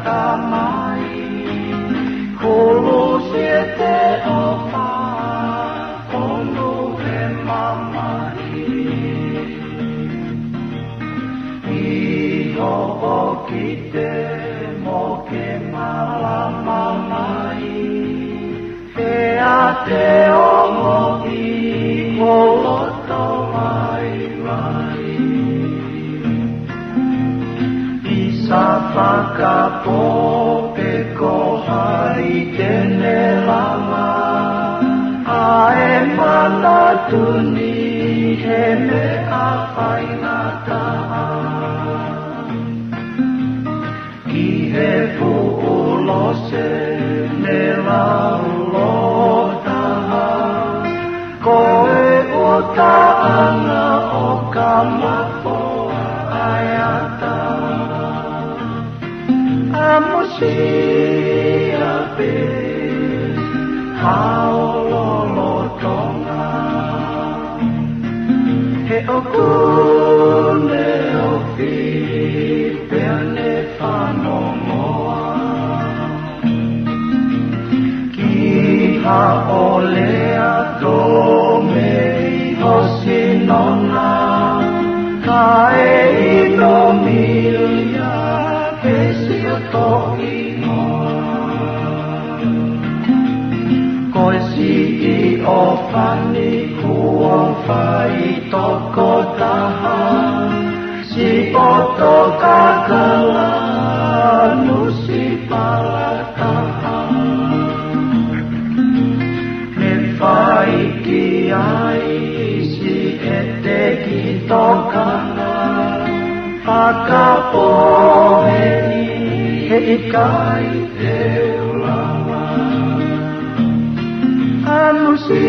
tamai kulu siete opa onu he mamai iho o kite mo ke malama mai he ate o mo i koloto mai rai isa whakapo pe ko hai tene lama ae mana tuni he me a whaina taha ki he pu'ulo se ne laulo taha koe o ta'ana o ka mapoa aiata amosia pe haololo tonga he o kune o fi peane whano moa ki ha o lea to me o sinona ka e ino milia he si o tohi koe si I o whani kuong whai toko taha si o toka kala nusi pala taha me whai ki ai si ete ki tokana whakapo he ikai te ulawa amusi